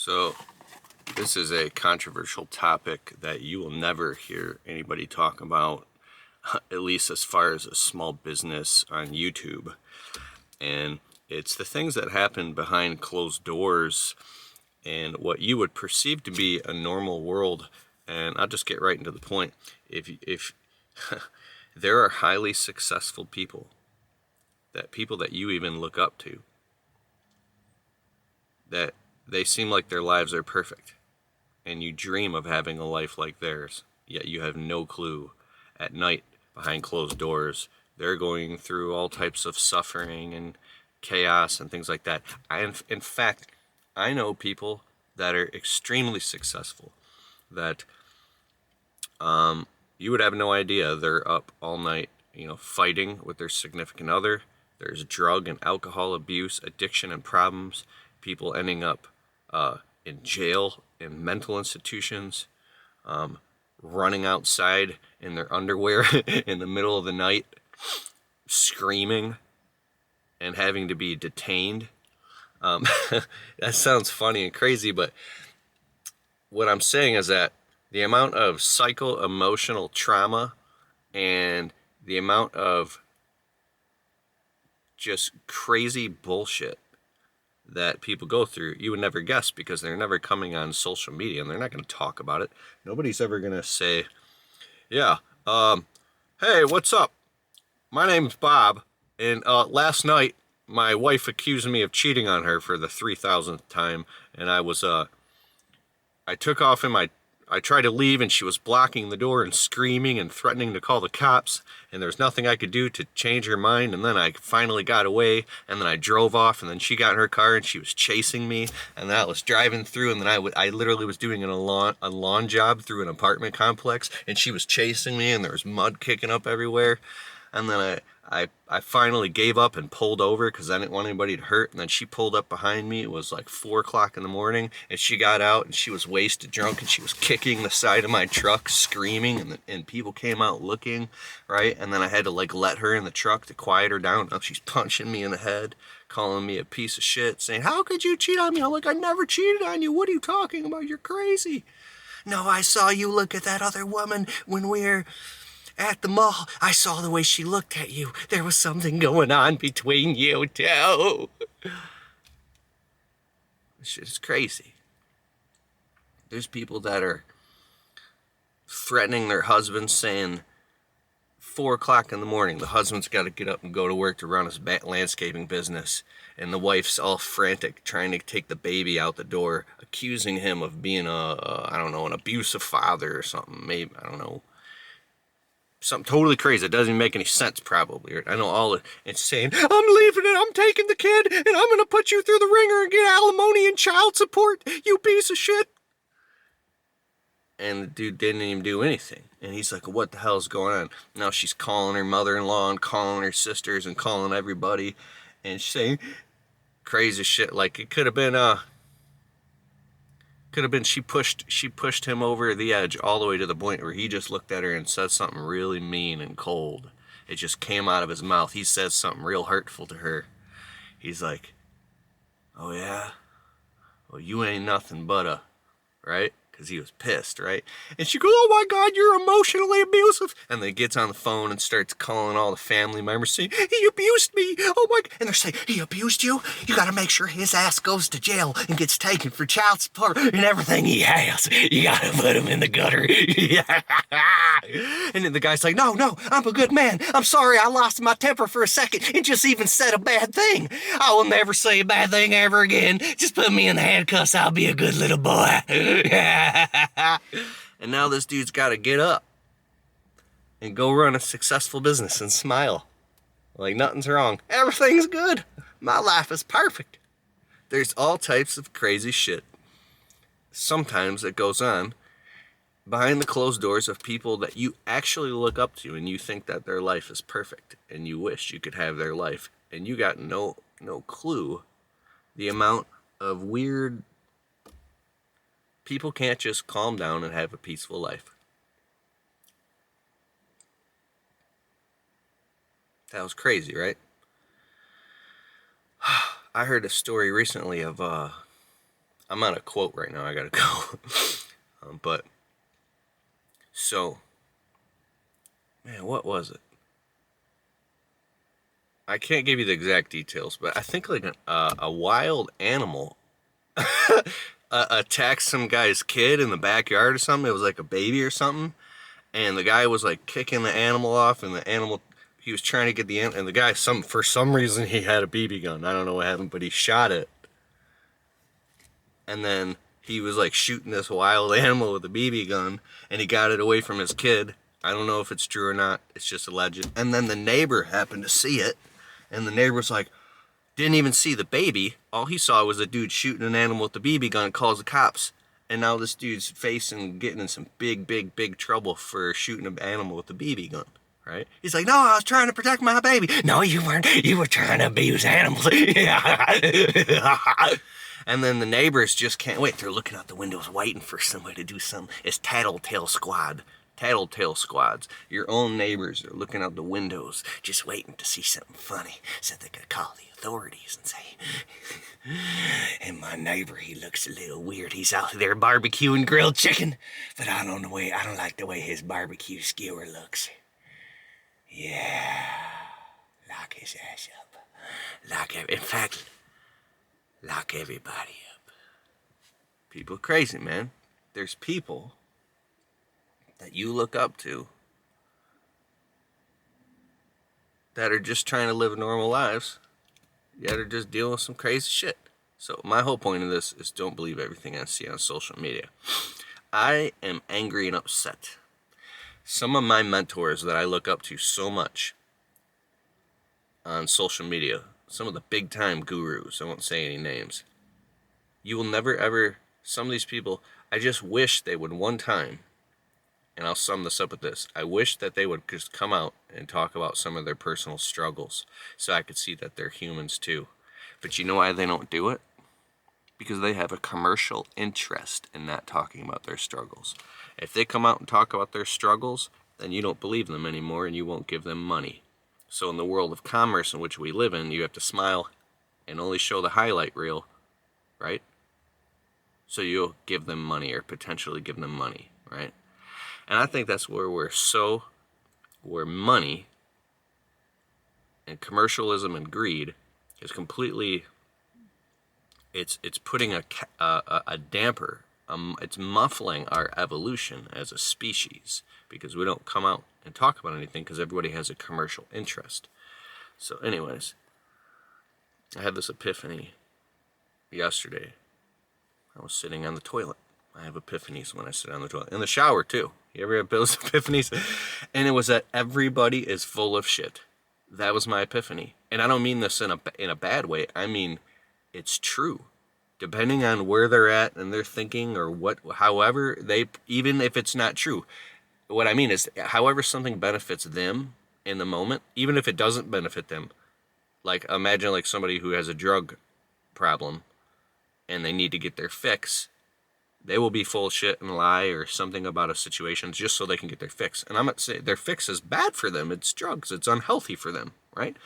So, this is a controversial topic that you will never hear anybody talk about, at least as far as a small business on YouTube. And it's the things that happen behind closed doors and what you would perceive to be a normal world. And I'll just get right into the point. If there are highly successful people that you even look up to, that they seem like their lives are perfect, and you dream of having a life like theirs, yet you have no clue at night behind closed doors they're going through all types of suffering and chaos and things like that. In fact, I know people that are extremely successful that you would have no idea they're up all night, fighting with their significant other. There's drug and alcohol abuse, addiction and problems, people ending up in jail, in mental institutions, running outside in their underwear in the middle of the night, screaming and having to be detained. That sounds funny and crazy, but what I'm saying is that the amount of psycho-emotional trauma and the amount of just crazy bullshit that people go through, you would never guess, because they're never coming on social media and they're not going to talk about it. Nobody's ever going to say, yeah, hey, what's up? My name's Bob, and last night my wife accused me of cheating on her for the 3,000th time, and I took off in I tried to leave, and she was blocking the door and screaming and threatening to call the cops, and there was nothing I could do to change her mind, and then I finally got away, and then I drove off, and then she got in her car, and she was chasing me, and then I was driving through, and then I literally was doing a lawn job through an apartment complex, and she was chasing me, and there was mud kicking up everywhere, and then I finally gave up and pulled over because I didn't want anybody to hurt. And then she pulled up behind me. It was like 4 o'clock in the morning, and she got out, and she was wasted drunk, and she was kicking the side of my truck, screaming, and people came out looking, right? And then I had to let her in the truck to quiet her down. Now she's punching me in the head, calling me a piece of shit, saying, "How could you cheat on me?" I'm like, "I never cheated on you. What are you talking about? You're crazy." "No, I saw you look at that other woman when we were at the mall. I saw the way she looked at you. There was something going on between you two." This shit is crazy. There's people that are threatening their husbands, saying 4 o'clock in the morning, the husband's got to get up and go to work to run his landscaping business, and the wife's all frantic trying to take the baby out the door, accusing him of being an abusive father or something. Maybe, I don't know. Something totally crazy. It doesn't even make any sense, probably. I know all it's saying, "I'm leaving it, I'm taking the kid, and I'm going to put you through the ringer and get alimony and child support, you piece of shit." And the dude didn't even do anything. And he's like, "What the hell's going on?" Now she's calling her mother-in-law and calling her sisters and calling everybody, and she's saying crazy shit. Like, it could have been she pushed him over the edge all the way to the point where he just looked at her and said something really mean and cold. It just came out of his mouth. He says something real hurtful to her. He's like, "Oh yeah? Well, you ain't nothing but a," right? Because he was pissed, right? And she goes, "Oh my God, you're emotionally abusive." And then gets on the phone and starts calling all the family members, saying, "He abused me. Oh my," and they're saying, "He abused you? You got to make sure his ass goes to jail and gets taken for child support and everything he has. You got to put him in the gutter." And then the guy's like, no, "I'm a good man. I'm sorry I lost my temper for a second and just even said a bad thing. I will never say a bad thing ever again. Just put me in the handcuffs. I'll be a good little boy." And now this dude's got to get up and go run a successful business and smile like nothing's wrong. Everything's good. My life is perfect. There's all types of crazy shit sometimes that goes on behind the closed doors of people that you actually look up to, and you think that their life is perfect, and you wish you could have their life, and you got no clue the amount of weird people can't just calm down and have a peaceful life. That was crazy, right? I heard a story recently of a I'm on a quote right now. I gotta go. But so, man, what was it? I can't give you the exact details, but I think like a wild animal attacked some guy's kid in the backyard or something. It was like a baby or something, and the guy was like kicking the animal off, and the animal, he was trying to get the animal, and the guy, for some reason he had a BB gun. I don't know what happened, but he shot it, and then he was like shooting this wild animal with a BB gun, and he got it away from his kid. I don't know if it's true or not. It's just a legend. And then the neighbor happened to see it, and the neighbor's like, didn't even see the baby. All he saw was a dude shooting an animal with the BB gun, calls the cops. And now this dude's getting in some big trouble for shooting an animal with the BB gun, right? He's like, no, I was trying to protect my baby. No, you weren't. You were trying to abuse animals. And then the neighbors just can't wait. They're looking out the windows waiting for somebody to do something. It's Tattletale Squad. Tattletale Squads. Your own neighbors are looking out the windows just waiting to see something funny so they could call the authorities and say, and my neighbor, he looks a little weird. He's out there barbecuing grilled chicken, but I don't like the way his barbecue skewer looks. Yeah, lock his ass up. In fact, lock everybody up. People are crazy, man. There's people that you look up to that are just trying to live normal lives, yet are just dealing with some crazy shit. So my whole point of this is don't believe everything I see on social media. I am angry and upset. Some of my mentors that I look up to so much on social media, some of the big time gurus, I won't say any names, you will never ever, some of these people, I just wish they would one time, and I'll sum this up with this, I wish that they would just come out and talk about some of their personal struggles so I could see that they're humans too. But you know why they don't do it? Because they have a commercial interest in not talking about their struggles. If they come out and talk about their struggles, then you don't believe them anymore and you won't give them money. So in the world of commerce in which we live in, you have to smile and only show the highlight reel, right? So you'll give them money or potentially give them money, right? And I think that's where where money and commercialism and greed is completely, it's putting a damper, it's muffling our evolution as a species because we don't come out and talk about anything because everybody has a commercial interest. So anyways, I had this epiphany yesterday. I was sitting on the toilet. I have epiphanies when I sit on the toilet. In the shower, too. You ever have those epiphanies? And it was that everybody is full of shit. That was my epiphany. And I don't mean this in a bad way. I mean, it's true. Depending on where they're at and their thinking or however even if it's not true. What I mean is, however something benefits them in the moment, even if it doesn't benefit them. Like, imagine like somebody who has a drug problem and they need to get their fix. They will be full of shit and lie or something about a situation just so they can get their fix. And I'm not saying their fix is bad for them. It's drugs. It's unhealthy for them, right?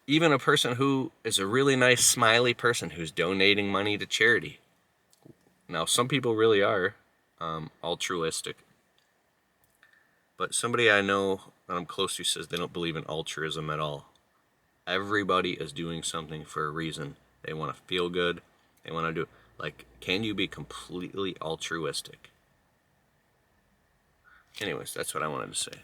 Even a person who is a really nice, smiley person who's donating money to charity. Now, some people really are altruistic. But somebody I know that I'm close to says they don't believe in altruism at all. Everybody is doing something for a reason. They want to feel good. They want to do, like, can you be completely altruistic? Anyways, that's what I wanted to say.